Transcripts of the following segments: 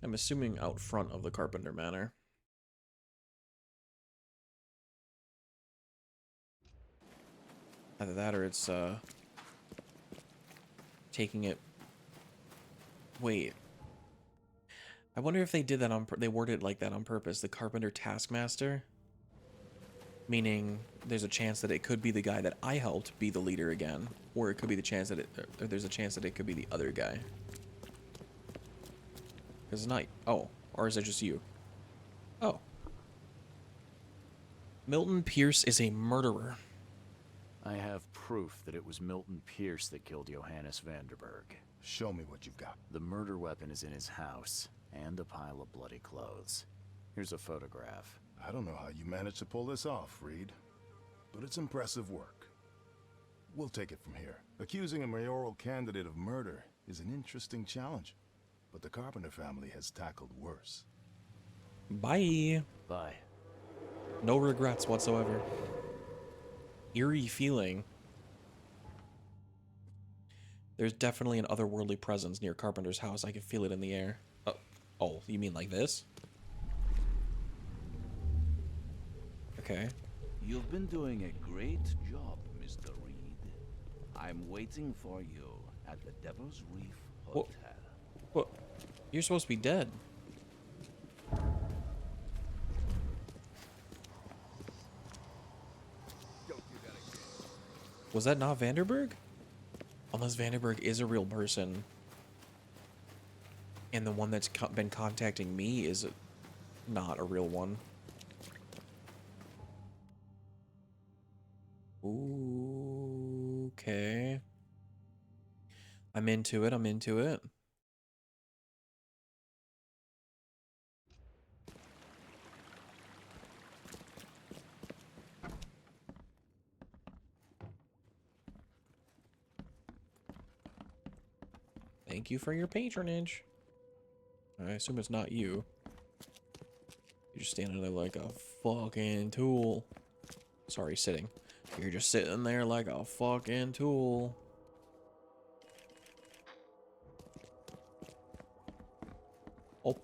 I'm assuming out front of the Carpenter Manor. Either that or it's, taking it... Wait. I wonder if they did that on... They worded it like that on purpose. The Carpenter Taskmaster? Meaning, there's a chance that it could be the guy that I helped be the leader again. Or it could be the chance that it... Or there's a chance that it could be the other guy. Because it's not... Oh. Or is it just you? Oh. Milton Pierce is a murderer. I have proof that it was Milton Pierce that killed Johannes Vanderberg. Show me what you've got. The murder weapon is in his house, and a pile of bloody clothes. Here's a photograph. I don't know how you managed to pull this off, Reed, but it's impressive work. We'll take it from here. Accusing a mayoral candidate of murder is an interesting challenge, but the Carpenter family has tackled worse. Bye. Bye. No regrets whatsoever. Eerie feeling. There's definitely an otherworldly presence near Carpenter's house. I can feel it in the air. Oh, you mean like this? Okay. You've been doing a great job, Mr. Reed. I'm waiting for you at the Devil's Reef Hotel. What? You're supposed to be dead. Was that not Vanderberg? Unless Vanderberg is a real person. And the one that's been contacting me is not a real one. Ooh, okay. I'm into it, I'm into it. Thank you for your patronage. I assume it's not you. You're just standing there like a fucking tool. Sorry, sitting. You're just sitting there like a fucking tool. Oh.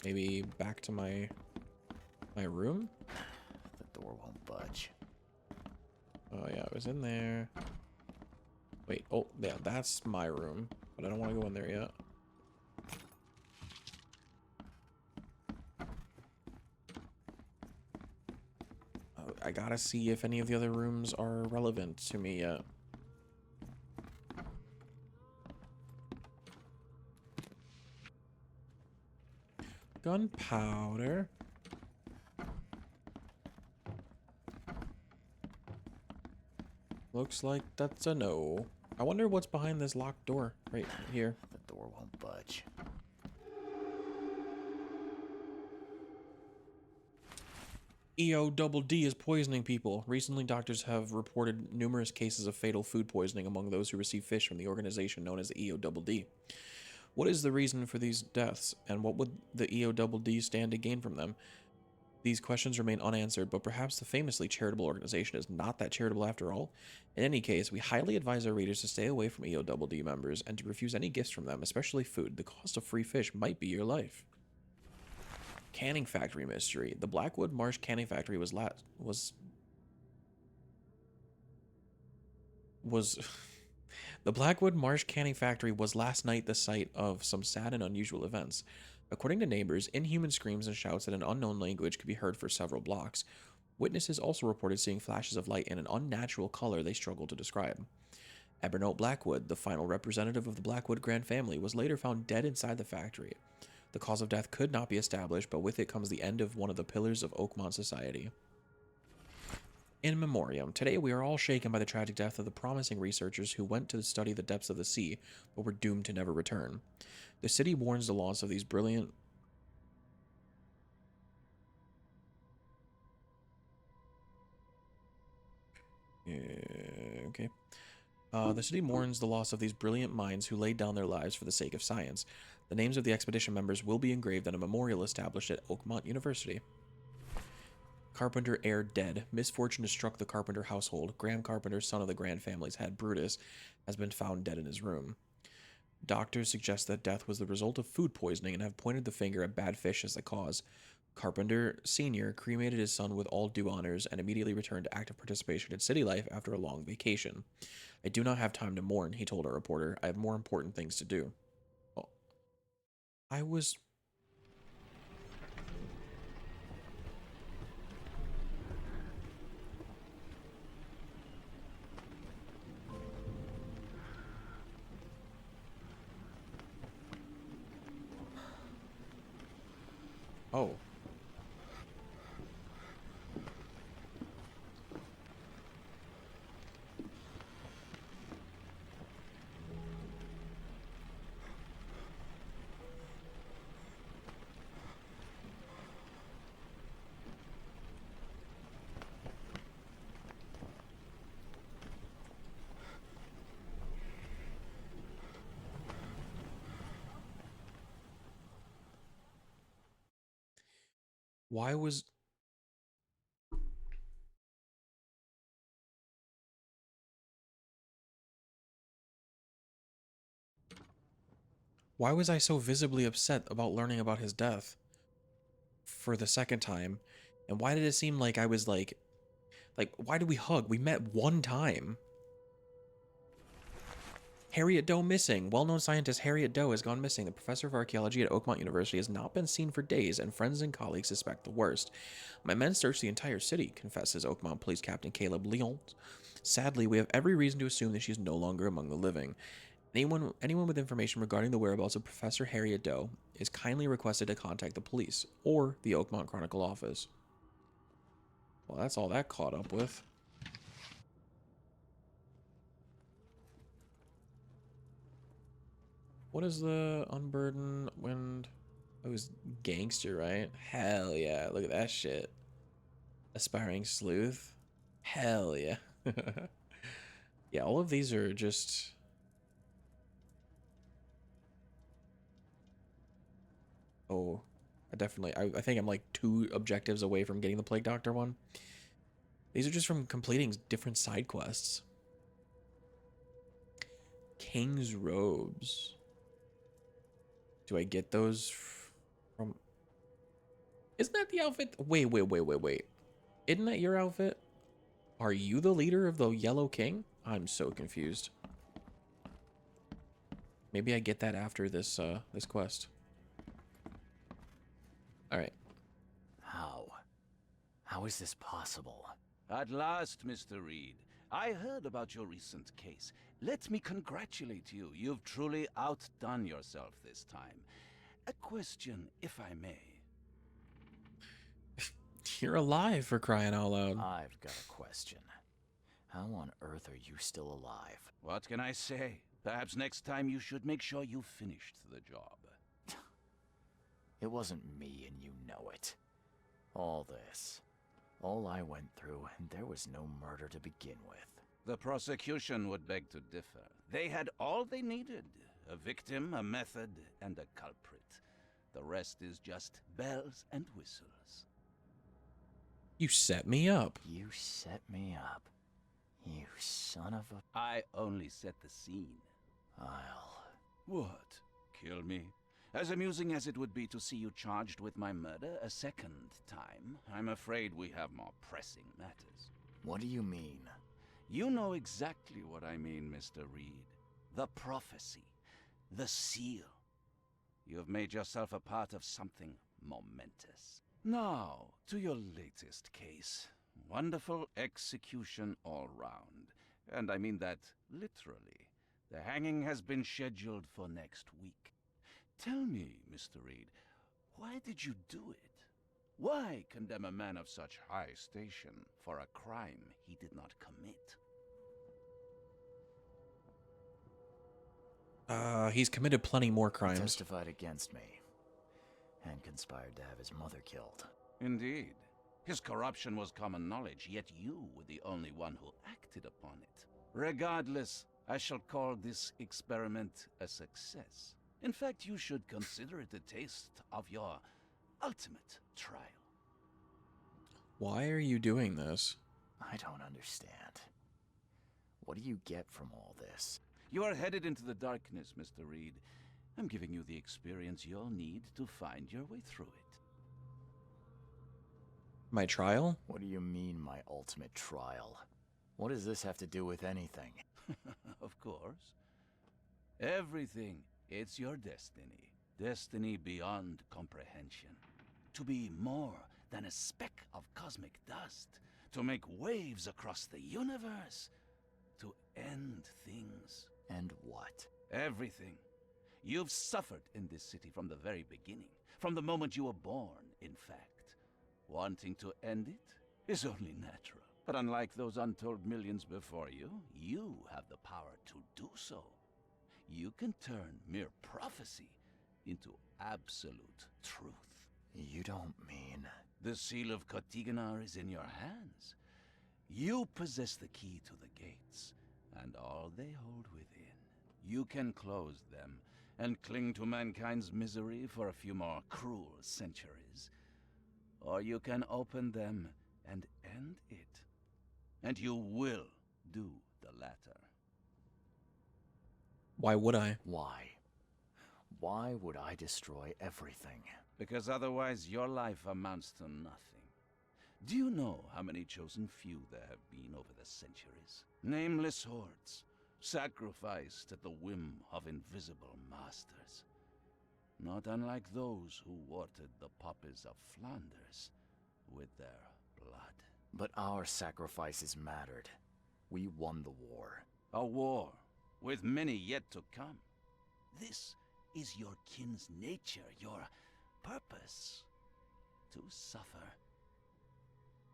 Maybe back to my room? The door won't budge. Oh yeah, it was in there. Wait, oh yeah, that's my room. But I don't want to go in there yet. I gotta see if any of the other rooms are relevant to me yet. Gunpowder. Looks like that's a no. I wonder what's behind this locked door right here. The door won't budge. EO-double-D is poisoning people. Recently, doctors have reported numerous cases of fatal food poisoning among those who receive fish from the organization known as the EO-double-D. What is the reason for these deaths, and what would the EO-double-D stand to gain from them? These questions remain unanswered, but perhaps the famously charitable organization is not that charitable after all. In any case, we highly advise our readers to stay away from EO-double-D members and to refuse any gifts from them, especially food. The cost of free fish might be your life. Canning factory mystery. The Blackwood Marsh Canning Factory was the Blackwood Marsh Canning Factory was last night the site of some sad and unusual events. According to neighbors, inhuman screams and shouts in an unknown language could be heard for several blocks. Witnesses also reported seeing flashes of light in an unnatural color they struggled to describe. Ebernote Blackwood, the final representative of the Blackwood Grand family, was later found dead inside the factory. The cause of death could not be established, but with it comes the end of one of the pillars of Oakmont society. In memoriam, today we are all shaken by the tragic death of the promising researchers who went to study the depths of the sea, but were doomed to never return. The city mourns the loss of these brilliant... okay. The city mourns the loss of these brilliant minds who laid down their lives for the sake of science. The names of the expedition members will be engraved on a memorial established at Oakmont University. Carpenter heir dead. Misfortune has struck the Carpenter household. Graham Carpenter, son of the Grand family's head, Brutus, has been found dead in his room. Doctors suggest that death was the result of food poisoning and have pointed the finger at bad fish as the cause. Carpenter Sr. cremated his son with all due honors and immediately returned to active participation in city life after a long vacation. I do not have time to mourn, he told a reporter. I have more important things to do. Oh, I was. Oh. Why was. Why was I so visibly upset about learning about his death for the second time? And why did it seem like I was like, why did we hug? We met one time. Harriet Doe missing. Well-known scientist Harriet Doe has gone missing. The professor of archaeology at Oakmont University has not been seen for days, and friends and colleagues suspect the worst. My men searched the entire city, confesses Oakmont Police Captain Caleb Leon. Sadly, we have every reason to assume that she is no longer among the living. Anyone with information regarding the whereabouts of Professor Harriet Doe is kindly requested to contact the police or the Oakmont Chronicle office. Well, that's all that caught up with. What is the unburden wind? It was gangster, right? Hell yeah. Look at that shit. Aspiring sleuth. Hell yeah. Yeah, all of these are just... Oh, I think I'm like 2 objectives away from getting the Plague Doctor one. These are just from completing different side quests. King's robes. Do I get those from... Isn't that the outfit? Wait. Isn't that your outfit? Are you the leader of the Yellow King? I'm so confused. Maybe I get that after this this quest. All right. How is this possible? At last, Mr. Reed. I heard about your recent case. Let me congratulate you. You've truly outdone yourself this time. A question, if I may. You're alive, for crying out loud. I've got a question. How on earth are you still alive? What can I say? Perhaps next time you should make sure you finished the job. It wasn't me, and you know it. All this. All I went through, and there was no murder to begin with. The prosecution would beg to differ. They had all they needed. A victim, a method, and a culprit. The rest is just bells and whistles. You set me up. You set me up. You son of a... I only set the scene. I'll... What? Kill me? As amusing as it would be to see you charged with my murder a second time, I'm afraid we have more pressing matters. What do you mean? You know exactly what I mean, Mr. Reed. The prophecy. The seal. You have made yourself a part of something momentous. Now, to your latest case. Wonderful execution all round. And I mean that literally. The hanging has been scheduled for next week. Tell me, Mr. Reed, why did you do it? Why condemn a man of such high station for a crime he did not commit? He's committed plenty more He crimes. testified against me. And conspired to have his mother killed. Indeed. His corruption was common knowledge, yet you were the only one who acted upon it. Regardless, I shall call this experiment a success. In fact, you should consider it a taste of your ultimate trial. Why are you doing this? I don't understand. What do you get from all this? You are headed into the darkness, Mr. Reed. I'm giving you the experience you'll need to find your way through it. My trial? What do you mean, my ultimate trial? What does this have to do with anything? Of course. Everything. It's your destiny. Destiny beyond comprehension. To be more than a speck of cosmic dust. To make waves across the universe. To end things. And what? Everything. You've suffered in this city from the very beginning. From the moment you were born, in fact. Wanting to end it is only natural. But unlike those untold millions before you, you have the power to do so. You can turn mere prophecy into absolute truth. You don't mean... The seal of Kotiganar is in your hands. You possess the key to the gates, and all they hold within. You can close them and cling to mankind's misery for a few more cruel centuries. Or you can open them and end it. And you will do the latter. Why would I? Why? Why would I destroy everything? Because otherwise your life amounts to nothing. Do you know how many chosen few there have been over the centuries? Nameless hordes, sacrificed at the whim of invisible masters. Not unlike those who watered the poppies of Flanders with their blood. But our sacrifices mattered. We won the war. A war, with many yet to come. This is your kin's nature, your purpose. To suffer.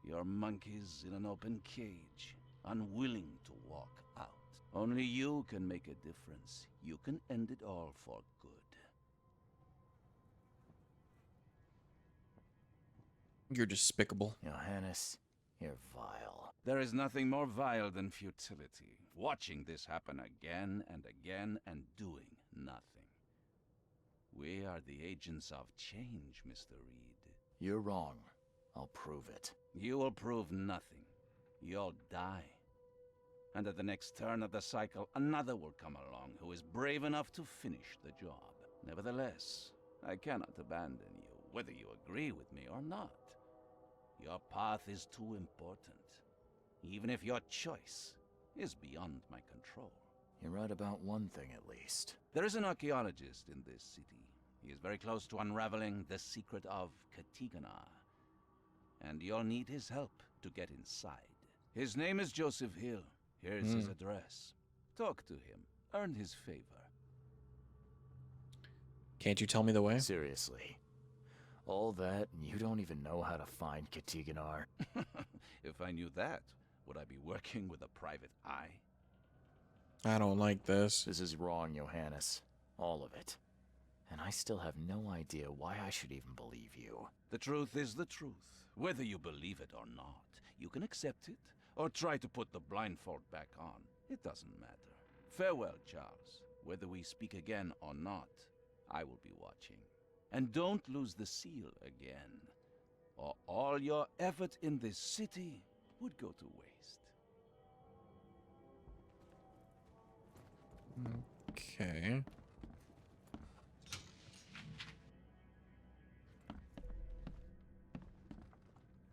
Your monkeys in an open cage, unwilling to walk out. Only you can make a difference. You can end it all for good. You're despicable. Johannes, you're vile. There is nothing more vile than futility. Watching this happen again and again and doing nothing. We are the agents of change, Mr. Reed. You're wrong. I'll prove it. You will prove nothing. You'll die. And at the next turn of the cycle, another will come along who is brave enough to finish the job. Nevertheless, I cannot abandon you, whether you agree with me or not. Your path is too important, even if your choice is beyond my control. You're right about one thing at least. There is an archaeologist in this city. He is very close to unraveling the secret of Kotiganar. And you'll need his help to get inside. His name is Joseph Hill. Here's his address. Talk to him. Earn his favor. Can't you tell me the way? Seriously. All that, and you don't even know how to find Kotiganar? If I knew that, would I be working with a private eye? I don't like this. This is wrong, Johannes. All of it. And I still have no idea why I should even believe you. The truth is the truth. Whether you believe it or not, you can accept it, or try to put the blindfold back on. It doesn't matter. Farewell, Charles. Whether we speak again or not, I will be watching. And don't lose the seal again, or all your effort in this city would go to waste. Okay.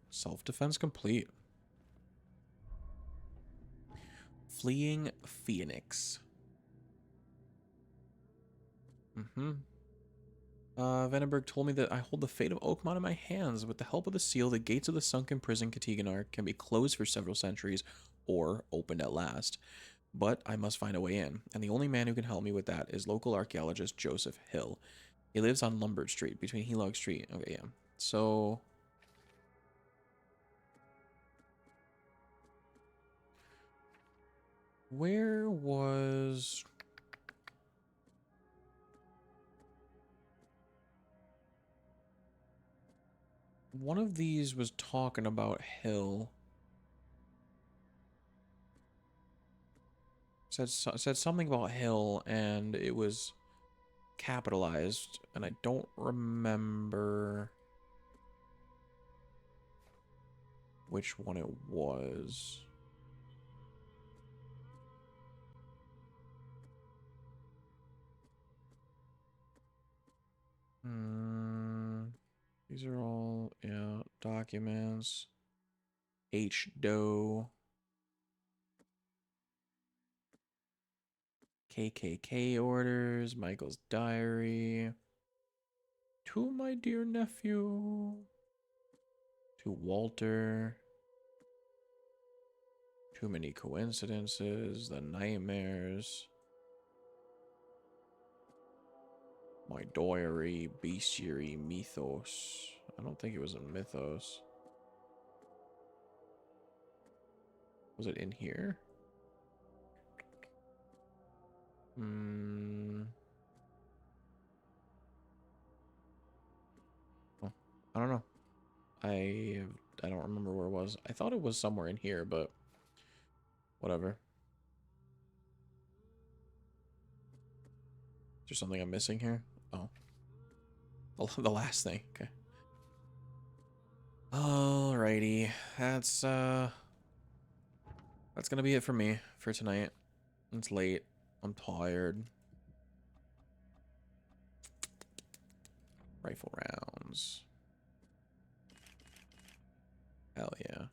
Self-defense complete. Fleeing Phoenix. Vandenberg told me that I hold the fate of Oakmont in my hands. With the help of the seal, the gates of the sunken prison Kotiganar can be closed for several centuries or opened at last. But I must find a way in, and the only man who can help me with that is local archaeologist Joseph Hill. He lives on Lombard Street, between Helog Street. Okay, yeah. So... where was... one of these was talking about Hill. Said something about Hill, and it was capitalized, and I don't remember which one it was. These are all, yeah, documents. H. Doe. KKK orders. Michael's diary. To my dear nephew. To Walter. Too many coincidences. The nightmares. My diary. Bestiary. Mythos. I don't think it was in Mythos. Was it in here? Oh, I don't know. I don't remember where it was. I thought it was somewhere in here, but whatever. Is there something I'm missing here? Oh. The last thing. Okay. Alrighty. That's gonna be it for me for tonight. It's late. I'm tired. Rifle rounds. Hell yeah.